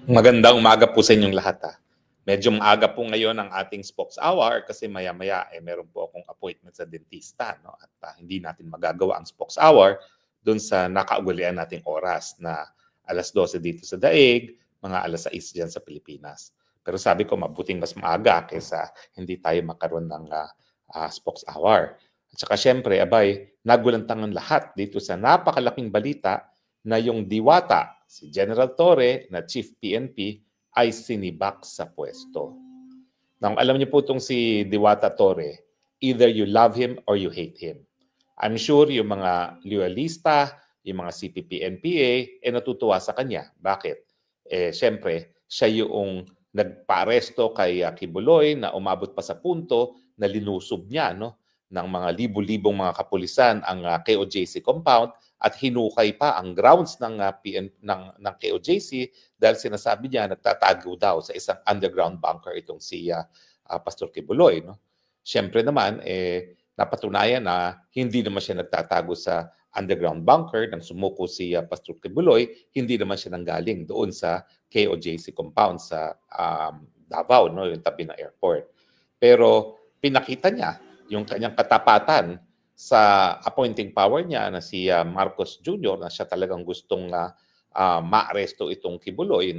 Magandang umaga po sa inyong lahat. Medyo maaga po ngayon ang ating spokes hour kasi maya-maya meron po akong appointment sa dentista, no? At hindi natin magagawa ang spokes hour doon sa nakaugalian nating oras na 12:00 dito sa Daig, mga 6:00 diyan sa Pilipinas. Pero sabi ko mabuting mas maaga kaysa hindi tayo makaroon ng spokes hour. At saka syempre, abay, nagulantangan lahat dito sa napakalaking balita na yung diwata, si General Torre na Chief PNP, ay sinibak sa pwesto. Now, alam niyo po itong si Diwata Torre, either you love him or you hate him. I'm sure yung mga loyalista, yung mga CPP-NPA, natutuwa sa kanya. Bakit? Siyempre, siya yung nagpa-aresto kay Kibuloy na umabot pa sa punto na linusob niya ng mga libu-libong mga kapulisan ang KOJC compound at hinukay pa ang grounds ng KOJC dahil sinasabi niya nagtatago daw sa isang underground bunker itong si Pastor Kibuloy. Siyempre naman, napatunayan na hindi naman siya nagtatago sa underground bunker nang sumuko si Pastor Kibuloy, hindi naman siya nanggaling doon sa KOJC compound sa Davao, yung tabi ng airport. Pero pinakita niya yung kanyang katapatan sa appointing power niya na si Marcos Jr. na siya talagang gustong maaresto itong Kibuloy,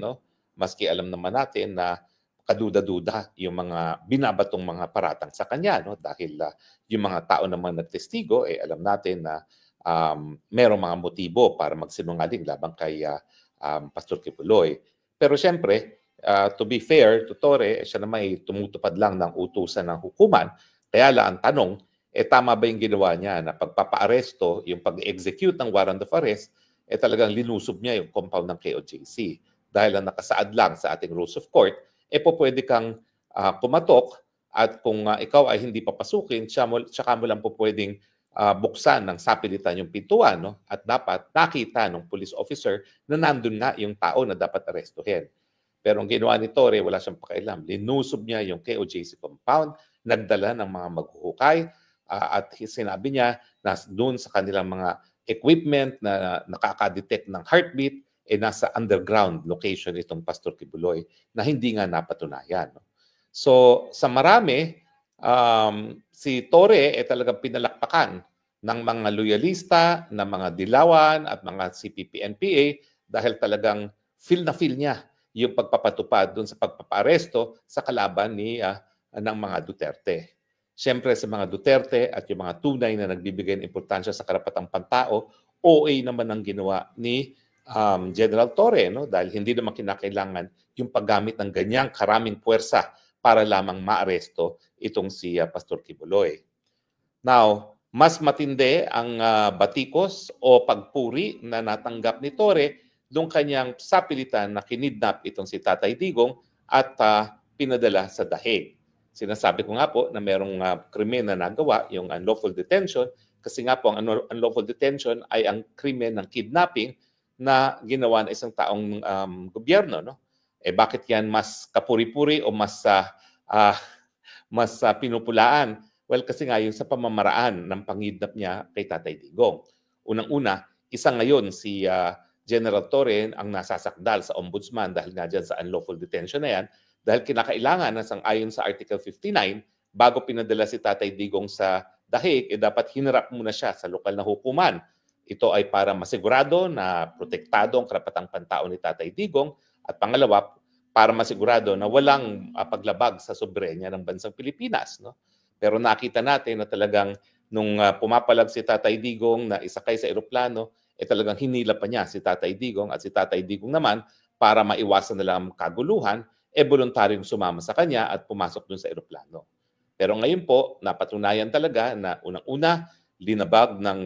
maski alam naman natin na kaduda-duda yung mga binabatong mga paratang sa kanya, dahil yung mga tao naman nagtestigo, alam natin na merong mga motibo para magsinungaling laban kay Pastor Kibuloy. Pero siyempre, to be fair to Torre, siya naman ay tumutupad lang ng utusan ng hukuman. Kaya lang ang tanong, tama ba yung ginawa niya na pagpapa-aresto, yung pag-execute ng warrant of arrest, talagang linusob niya yung compound ng KOJC. Dahil ang nakasaad lang sa ating rules of court, po pwede kang kumatok at kung ikaw ay hindi papasukin, tsaka mo lang po pwedeng buksan ng sapilitan yung pintuan, at dapat nakita ng police officer na nandun nga yung tao na dapat arestuhin. Pero ang ginawa ni Torre, wala siyang pakialam. Linusob niya yung KOJC compound, nagdala ng mga maghuhukay, at sinabi niya na doon sa kanilang mga equipment na nakaka-detect ng heartbeat, nasa underground location itong Pastor Kibuloy na hindi nga napatunayan. So sa marami, si Torre talagang pinalakpakan ng mga loyalista, ng mga dilawan at mga CPP-NPA dahil talagang feel niya yung pagpapatupad doon sa pagpapaaresto sa kalaban ng mga Duterte. Siyempre sa mga Duterte at yung mga tunay na nagbibigay ng importansya sa karapatang pantao, OA naman ang ginawa ni General Torre, dahil hindi naman kinakailangan yung paggamit ng ganyang karaming puwersa para lamang maaresto itong si Pastor Kibuloy. Now, mas matindi ang batikos o pagpuri na natanggap ni Torre nung kanyang sapilitan na kinidnap itong si Tatay Digong at pinadala sa Dahig. Sinasabi ko nga po na merong krimen na nagawa, yung unlawful detention, kasi nga po ang unlawful detention ay ang krimen ng kidnapping na ginawa ng isang taong gobyerno. Bakit yan mas kapuri-puri o mas pinupulaan? Well, kasi nga yung sa pamamaraan ng pangidnap niya kay Tatay Digong. Unang-una, isa ngayon si General Torre ang nasasakdal sa ombudsman dahil nga dyan sa unlawful detention na yan, dahil kinakailangan na ayon sa Article 59, bago pinadala si Tatay Digong sa Dahig, dapat hinarap muna siya sa lokal na hukuman. Ito ay para masigurado na protektado ang karapatang pantao ni Tatay Digong at pangalawa, para masigurado na walang paglabag sa soberenya ng bansang Pilipinas. Pero nakita natin na talagang nung pumapalag si Tatay Digong na isakay sa eroplano, talagang hinila pa niya si Tatay Digong at si Tatay Digong naman para maiwasan na lang kaguluhan, voluntaryong sumama sa kanya at pumasok dun sa eroplano. Pero ngayon po, napatunayan talaga na unang-una, linabag ng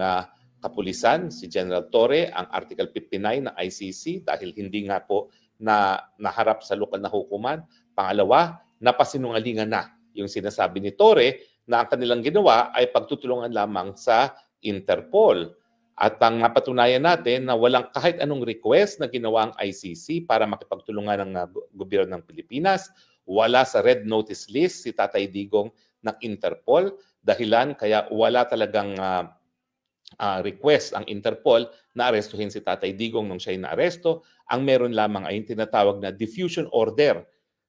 kapulisan si General Torre ang Article 59 ng ICC dahil hindi nga po na naharap sa lokal na hukuman. Pangalawa, napasinungalingan na yung sinasabi ni Torre na ang kanilang ginawa ay pagtutulungan lamang sa Interpol. At ang napatunayan natin na walang kahit anong request na ginawa ang ICC para makipagtulungan ng gobyerno ng Pilipinas. Wala sa red notice list si Tatay Digong ng Interpol. Dahilan kaya wala talagang request ang Interpol na arestuhin si Tatay Digong nung siya'y naaresto. Ang meron lamang ay yung tinatawag na diffusion order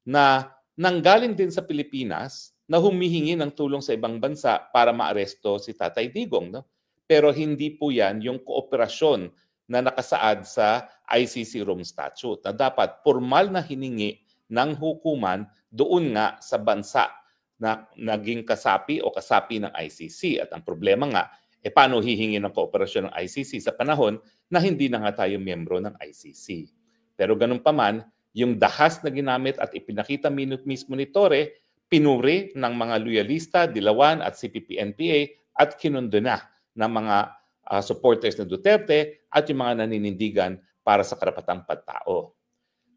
na nanggaling din sa Pilipinas na humihingi ng tulong sa ibang bansa para maaresto si Tatay Digong. No? Pero hindi po yan yung kooperasyon na nakasaad sa ICC Rome Statute na dapat formal na hiningi ng hukuman doon nga sa bansa na naging kasapi o kasapi ng ICC. At ang problema nga, paano hihingi ng kooperasyon ng ICC sa panahon na hindi na nga tayo miyembro ng ICC. Pero ganun pa man, yung dahas na ginamit at ipinakita mismo ni Torre, pinuri ng mga loyalista, Dilawan at CPP-NPA at kinundo na ng mga supporters ng Duterte at yung mga naninindigan para sa karapatang pagtao.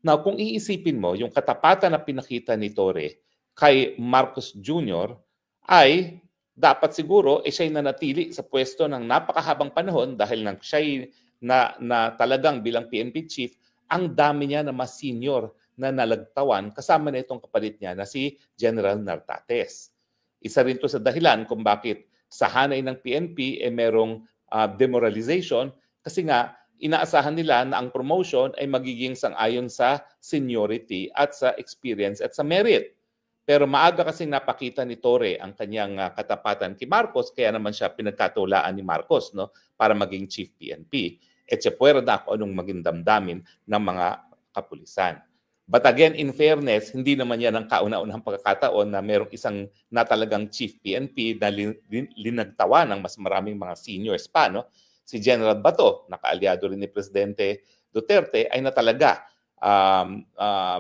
Now, kung iisipin mo, yung katapatan na pinakita ni Torre kay Marcos Jr. ay dapat siguro siya'y nanatili sa pwesto ng napakahabang panahon dahil siya'y na talagang bilang PNP chief, ang dami niya na mas senior na nalagtawan kasama na itong kapalit niya na si General Nartates. Isa rin ito sa dahilan kung bakit sa hanay ng PNP merong demoralization kasi nga inaasahan nila na ang promotion ay magiging sang-ayon sa seniority at sa experience at sa merit. Pero maaga kasing napakita ni Torre ang kanyang katapatan kay Marcos, kaya naman siya pinagkatulaan ni Marcos para maging chief PNP. At siya puwerda kung anong maging damdamin ng mga kapulisan. But again, in fairness, hindi naman yan ang kauna-unahang pagkakataon na mayroong isang na talagang chief PNP na linagtawa ng mas maraming mga seniors pa. No? Si General Bato, nakaalyado rin ni Presidente Duterte, ay na talaga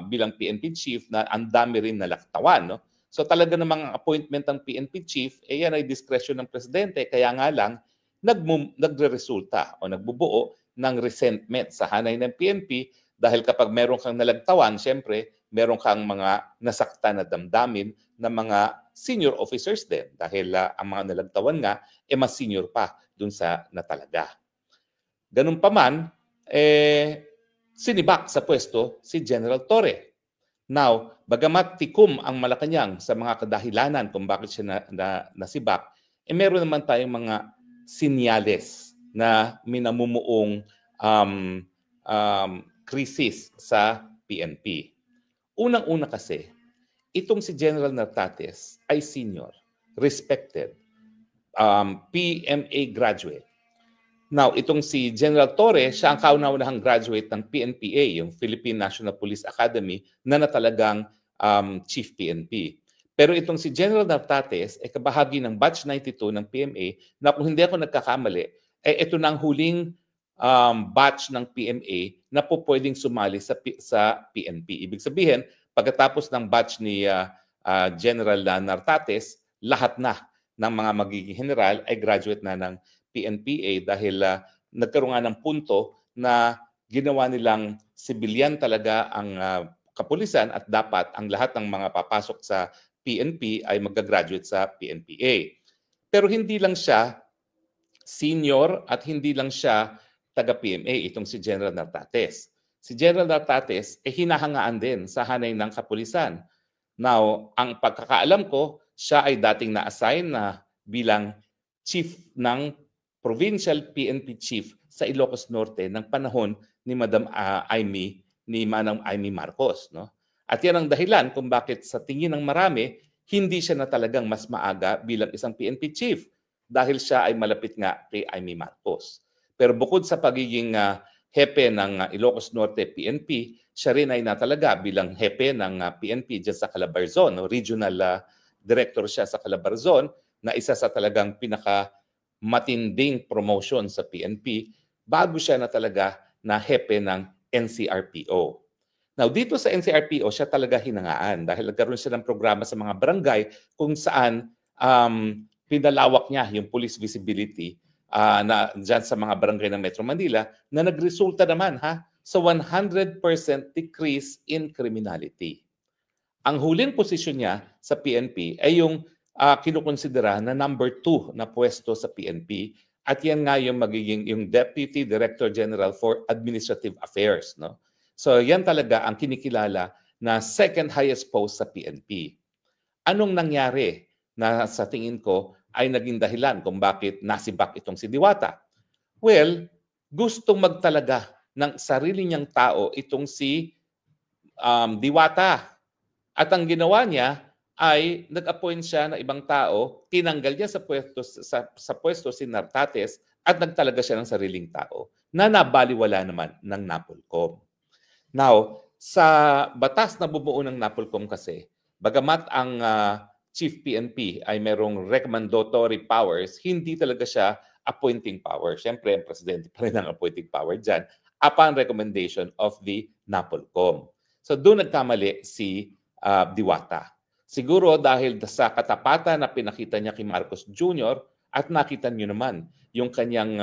bilang PNP chief na ang dami rin nalaktawan. No? So talaga namang appointment ng PNP chief, yan ay discretion ng Presidente. Kaya nga lang, nagre-resulta o nagbubuo ng resentment sa hanay ng PNP dahil kapag meron kang nalagtawan, siyempre, meron kang mga nasaktan na damdamin ng mga senior officers din dahil ang mga nalagtawan nga, mas senior pa dun sa natalaga. Ganun pa man, sinibak sa pwesto si General Torre. Now, bagamat tikom ang Malacanang sa mga kadahilanan kung bakit siya nasibak, meron naman tayong mga sinyales na minamumuong krisis sa PNP. Unang-una kasi, itong si General Nartates ay senior, respected, PMA graduate. Now, itong si General Torre, siya ang kauna-unahang graduate ng PNPA, yung Philippine National Police Academy, na talagang chief PNP. Pero itong si General Nartates ay kabahagi ng batch 92 ng PMA na kung hindi ako nagkakamali, ito na ang huling batch ng PMA na po pwedeng sumali sa PNP. Ibig sabihin, pagkatapos ng batch ni General Nartates, lahat na ng mga magiging general ay graduate na ng PNPA dahil nagkaroon nga ng punto na ginawa nilang civilian talaga ang kapulisan at dapat ang lahat ng mga papasok sa PNP ay mag-graduate sa PNPA. Pero hindi lang siya senior at hindi lang siya taga-PMA, itong si General Nartates. Si General Nartates hinahangaan din sa hanay ng kapulisan. Now, ang pagkakaalam ko, siya ay dating na-assign na bilang chief ng provincial PNP chief sa Ilocos Norte ng panahon ni Madam Manang Amy Marcos. No? At yan ang dahilan kung bakit sa tingin ng marami, hindi siya na talagang mas maaga bilang isang PNP chief dahil siya ay malapit nga kay Amy Marcos. Pero bukod sa pagiging hepe ng Ilocos Norte PNP, siya rin ay natalaga bilang hepe ng PNP dyan sa Calabarzon. No? Regional director siya sa Calabarzon na isa sa talagang pinakamatinding promotion sa PNP bago siya na talaga na hepe ng NCRPO. Now, dito sa NCRPO, siya talaga hinangaan dahil nagkaroon siya ng programa sa mga barangay kung saan pinalawak niya yung police visibility na dyan sa mga barangay ng Metro Manila na nagresulta naman sa 100% decrease in criminality. Ang huling posisyon niya sa PNP ay yung kinukonsidera na number 2 na pwesto sa PNP at yan nga yung magiging yung Deputy Director General for Administrative Affairs. No? So yan talaga ang kinikilala na second highest post sa PNP. Anong nangyari na sa tingin ko ay naging dahilan kung bakit nasibak itong si Diwata? Well, gustong magtalaga ng sarili niyang tao itong si Diwata. At ang ginawa niya ay nag-appoint siya ng ibang tao, tinanggal niya sa pwesto si Nartates at nagtalaga siya ng sariling tao na nabaliwala naman ng NAPOLCOM. Now, sa batas na bumuo ng NAPOLCOM kasi, bagamat ang Chief PNP ay merong recommendatory powers, hindi talaga siya appointing power. Siyempre, ang presidente pa rin ang appointing power dyan upon recommendation of the NAPOLCOM. So doon nagkamali si Diwata. Siguro dahil sa katapatan na pinakita niya kay Marcos Jr. at nakita niyo naman yung kanyang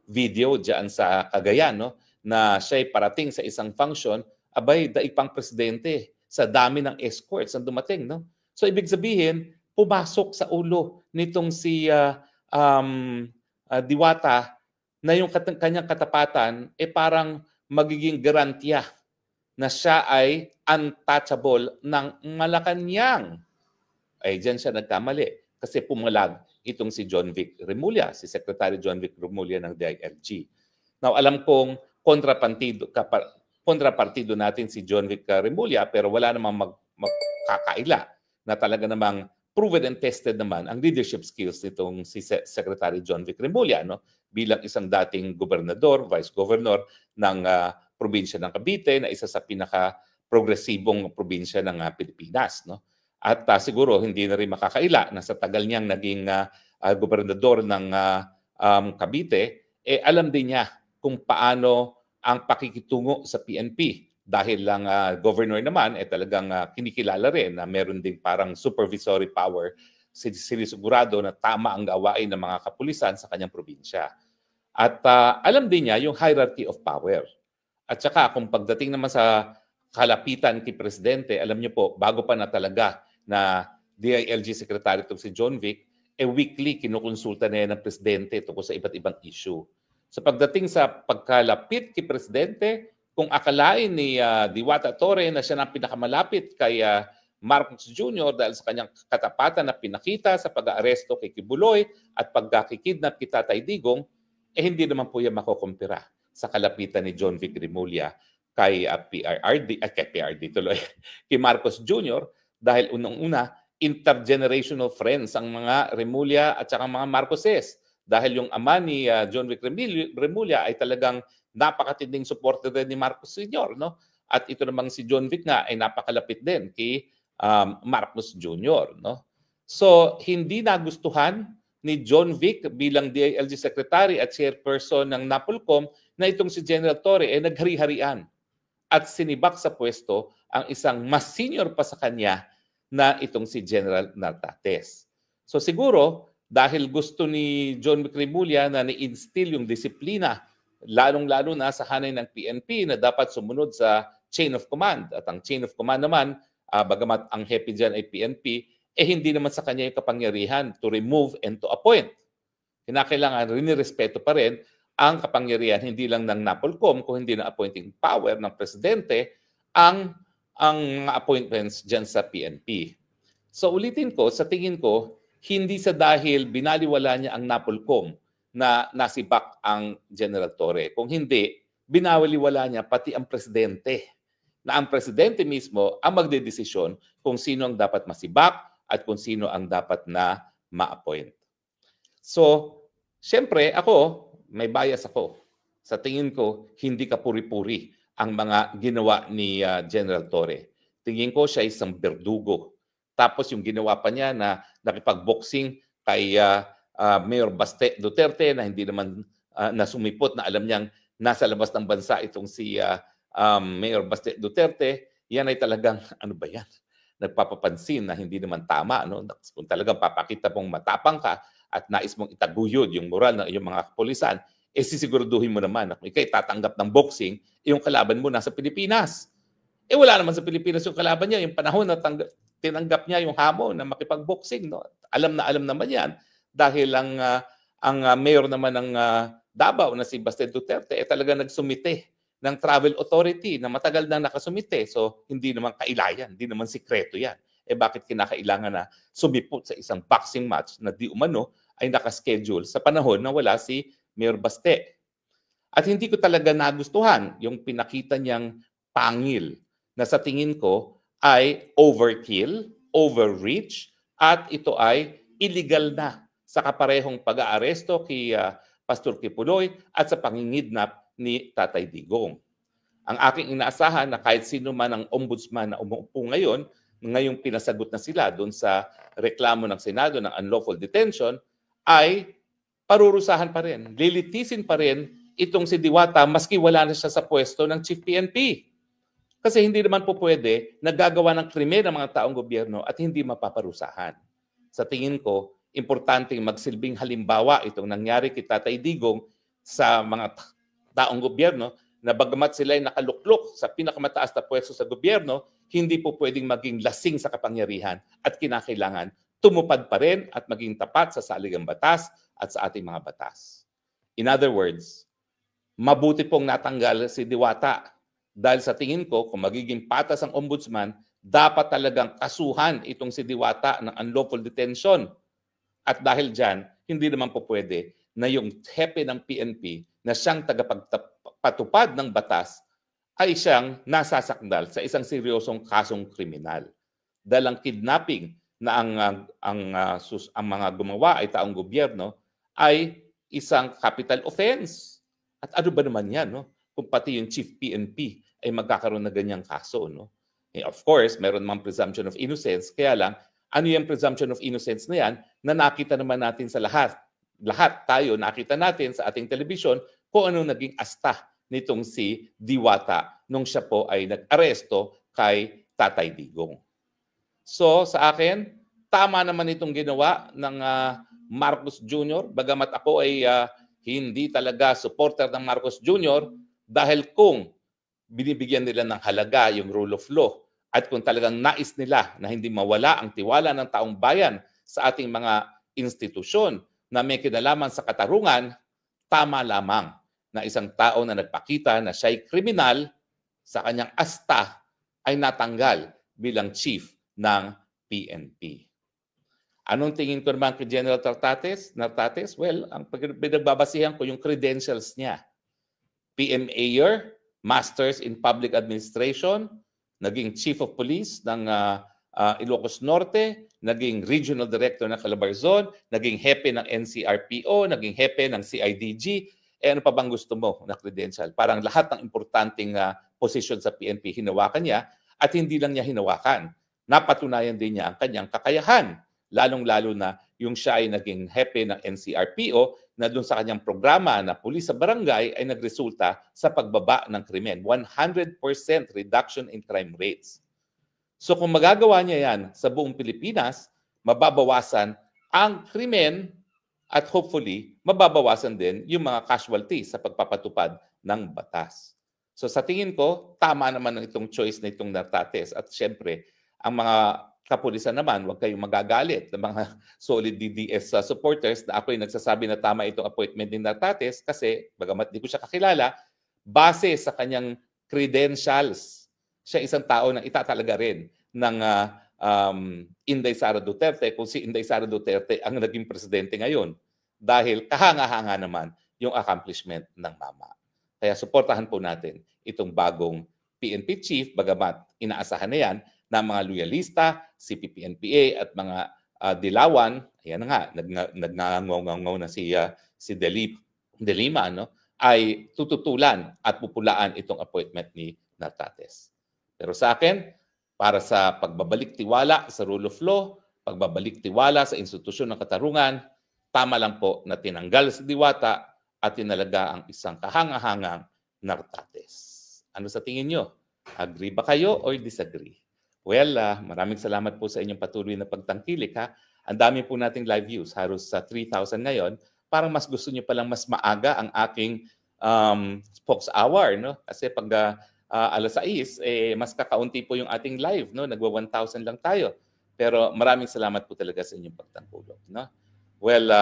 video diyan sa Cagayan, no, na siya'y parating sa isang function, abay daig pang presidente sa dami ng escorts ang dumating, no? So ibig sabihin, pumasok sa ulo nitong si Diwata na yung kanyang katapatan parang magiging garantiya na siya ay untouchable ng Malacanang. Ay, diyan siya nagkamali kasi pumalag itong si John Vic Remulla, si Secretary John Vic Remulla ng DILG. Now, alam kong kontrapartido natin si John Vic Remulla pero wala namang magkakaila na talaga namang proven and tested naman ang leadership skills nitong si Secretary John Vic Remulla, no? Bilang isang dating gobernador, vice governor ng probinsya ng Cavite na isa sa pinaka-progresibong probinsya ng Pilipinas, no? At siguro hindi na rin makakaila na sa tagal niyang naging gobernador ng Cavite, alam din niya kung paano ang pakikitungo sa PNP. Dahil lang governor naman, talagang kinikilala rin na meron ding parang supervisory power, sinisigurado na tama ang gawain ng mga kapulisan sa kanyang probinsya. At alam din niya yung hierarchy of power. At saka kung pagdating naman sa kalapitan kay Presidente, alam niyo po, bago pa na talaga na DILG Secretary itong si John Vic, weekly kinukonsulta na yan ng Presidente tungkol sa iba't ibang issue. So pagdating sa pagkalapit kay Presidente, kung akalain ni Diwata Torre na siya ang pinakamalapit kay Marcos Jr. dahil sa kanyang katapatan na pinakita sa pag-aaresto kay Kibuloy at pagkakikidnap kay Tatay Digong, hindi naman po yan makukumpira sa kalapitan ni John Vic Remulla kay kay Marcos Jr. dahil unang-una, intergenerational friends ang mga Remulla at saka mga Marcoses. Dahil yung ama ni John Vic Remulla ay talagang napakatinding supporter din ni Marcos Sr., no? At ito namang si John Vic nga ay napakalapit din kay Marcos Jr., no? So, hindi nagustuhan ni John Vic bilang DILG Secretary at chairperson ng NAPOLCOM na itong si General Torre ay naghari-harian at sinibak sa pwesto ang isang mas senior pa sa kanya na itong si General Nartates. So siguro, dahil gusto ni John Vic Remulla na ni-instill yung disiplina, lalong-lalo na sa hanay ng PNP na dapat sumunod sa chain of command. At ang chain of command naman, bagamat ang hepe dyan ay PNP, hindi naman sa kanya yung kapangyarihan to remove and to appoint. Kinakailangan rinirespeto pa rin ang kapangyarihan hindi lang ng NAPOLCOM kung hindi ng appointing power ng presidente ang mga appointments dyan sa PNP. So ulitin ko, sa tingin ko, hindi sa dahil binaliwala niya ang NAPOLCOM na nasibak ang General Torre. Kung hindi, binaliwala niya pati ang presidente. Na ang presidente mismo ang magdedesisyon kung sino ang dapat masibak at kung sino ang dapat na ma-appoint. So, siyempre ako, may bias ako. Sa tingin ko, hindi kapuri-puri ang mga ginawa ni General Torre. Tingin ko siya isang berdugo. Tapos yung ginawa pa niya na nakipag-boxing kay Mayor Baste Duterte na hindi naman nasumipot na alam niyang nasa labas ng bansa itong si Mayor Baste Duterte, yan ay talagang, ano ba yan? Nagpapapansin na hindi naman tama. No? Kung talagang papakita mong matapang ka at nais mong itaguyod yung moral ng iyong mga kapulisan, sisiguraduhin mo naman na kung ikay tatanggap ng boxing, yung kalaban mo nasa Pilipinas. Wala naman sa Pilipinas yung kalaban niya. Yung panahon na tinanggap niya yung hamon na makipag-boxing. No? Alam naman yan. Dahil ang mayor naman ng Davao na si Baste Duterte talaga nagsumite ng travel authority na matagal na nakasumite. So, hindi naman kailayan, hindi naman sikreto yan. bakit kinakailangan na sumipot sa isang boxing match na di umano ay nakaschedule sa panahon na wala si Mayor Baste. At hindi ko talaga nagustuhan yung pinakita niyang pangil na sa tingin ko ay overkill, overreach, at ito ay illegal na sa kaparehong pag-aaresto kay Pastor Kipuloy at sa pangingidnap ni Tatay Digong. Ang aking inaasahan na kahit sino man ang ombudsman na umuupo ngayon, ngayong pinasagot na sila doon sa reklamo ng Senado ng unlawful detention, ay parurusahan pa rin, lilitisin pa rin itong si Diwata maski wala na siya sa pwesto ng Chief PNP. Kasi hindi naman po pwede nagagawa ng krimen ng mga taong gobyerno at hindi mapaparusahan. Sa tingin ko, importanteng magsilbing halimbawa itong nangyari kay Tatay Digong sa mga taong gobyerno na bagamat sila ay nakaluklok sa pinakamataas na pwesto sa gobyerno, hindi po pwedeng maging lasing sa kapangyarihan at kinakailangan tumupad pa rin at maging tapat sa saligang batas at sa ating mga batas. In other words, mabuti pong natanggal si Diwata dahil sa tingin ko kung magiging patas ang ombudsman, dapat talagang kasuhan itong si Diwata ng unlawful detention. At dahil dyan, hindi naman po pwede na yung hepe ng PNP na siyang tagapagpatupad ng batas ay siyang nasasakdal sa isang seryosong kasong kriminal. Dahil ang kidnapping na ang mga gumawa ay taong gobyerno ay isang capital offense. At ano ba naman yan, no? Kung pati yung Chief PNP ay magkakaroon na ganyang kaso, no? Of course, meron mang presumption of innocence, kaya lang, ano yung presumption of innocence na yan na nakita naman natin sa lahat. Lahat tayo nakita natin sa ating telebisyon kung ano naging asta nitong si Diwata nung siya po ay nag-aresto kay Tatay Digong. So sa akin, tama naman itong ginawa ng Marcos Jr. Bagamat ako ay hindi talaga supporter ng Marcos Jr. dahil kung binibigyan nila ng halaga yung rule of law at kung talagang nais nila na hindi mawala ang tiwala ng taong bayan sa ating mga institusyon na may kinalaman sa katarungan, tama lamang na isang tao na nagpakita na siya'y kriminal sa kanyang asta ay natanggal bilang chief ng PNP. Anong tingin ko naman kay General Nartates? Well, ang pinagbabasihan ko yung credentials niya. PMAer, Masters in Public Administration, naging Chief of Police ng Ilocos Norte, naging Regional Director ng Calabarzon, naging hepe ng NCRPO, naging hepe ng CIDG. Ano pa bang gusto mo na credential? Parang lahat ng importanteng posisyon sa PNP hinawakan niya at hindi lang niya hinawakan. Napatunayan din niya ang kanyang kakayahan. Lalong-lalo na yung siya ay naging hepe ng NCRPO na doon sa kanyang programa na pulis sa barangay ay nagresulta sa pagbaba ng krimen. 100% reduction in crime rates. So kung magagawa niya yan sa buong Pilipinas, mababawasan ang krimen at hopefully mababawasan din yung mga casualties sa pagpapatupad ng batas. So sa tingin ko, tama naman ang itong choice na itong Nartates. At syempre, ang mga kapulisan naman, huwag kayong magagalit ng mga solid DDS supporters na ako ay nagsasabi na tama itong appointment ni Nartates kasi bagamat di ko siya kakilala, base sa kanyang credentials, siya isang tao na itatalaga rin ng Inday Sara Duterte kung si Inday Sara Duterte ang naging presidente ngayon dahil kahanga-hanga naman yung accomplishment ng mama. Kaya suportahan po natin itong bagong PNP chief bagamat inaasahan na yan na mga loyalista, CPP-NPA at mga dilawan, ayan na nga, nagngangaw na si De Lima, no, ay tututulan at pupulaan itong appointment ni Nartates. Pero sa akin, para sa pagbabalik tiwala sa rule of law, pagbabalik tiwala sa institusyon ng katarungan, tama lang po na tinanggal si Diwata at tinalaga ang isang kahangahangang Nartates. Ano sa tingin nyo? Agree ba kayo or disagree? Well, maraming salamat po sa inyong patuloy na pagtangkilik. Ang dami po nating live views, halos sa 3,000 ngayon. Parang mas gusto nyo palang mas maaga ang aking Spokes Hour. No? Kasi pag alas 6, mas kakaunti po yung ating live. No? Nagwa 1,000 lang tayo. Pero maraming salamat po talaga sa inyong pagtangkulog. No? Well,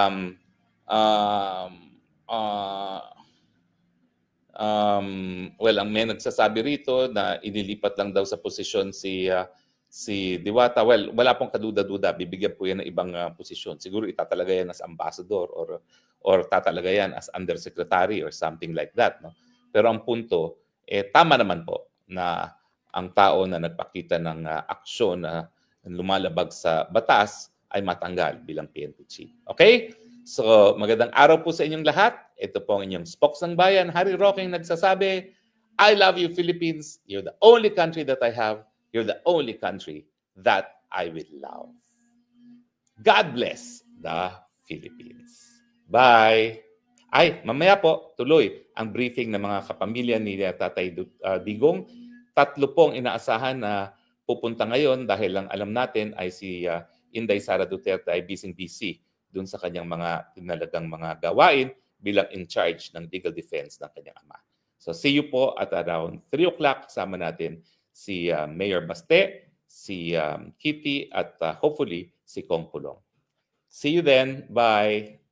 ang may nagsasabi rito na inilipat lang daw sa posisyon si Si Diwata, well, wala pong kaduda-duda, bibigyan po yan ng ibang posisyon. Siguro itatalaga yan as ambassador or tatalaga yan as undersecretary or something like that. No? Pero ang punto, tama naman po na ang tao na nagpakita ng aksyon na lumalabag sa batas ay matanggal bilang PNP chief. Okay? So, magandang araw po sa inyong lahat. Ito po ang inyong Spokes ng Bayan. Harry Roque nagsasabi, I love you, Philippines. You're the only country that I have. You're the only country that I will love. God bless the Philippines. Bye! Ay, mamaya po, tuloy ang briefing ng mga kapamilya ni Tatay Digong. 3 pong inaasahan na pupunta ngayon dahil ang alam natin ay si Inday Sara Duterte ay busy dun sa kanyang mga tinalagang mga gawain bilang in charge ng legal defense ng kanyang ama. So see you po at around 3 o'clock. Kasama natin si Mayor Baste, si Kitty at hopefully si Kong Pulong. See you then. Bye!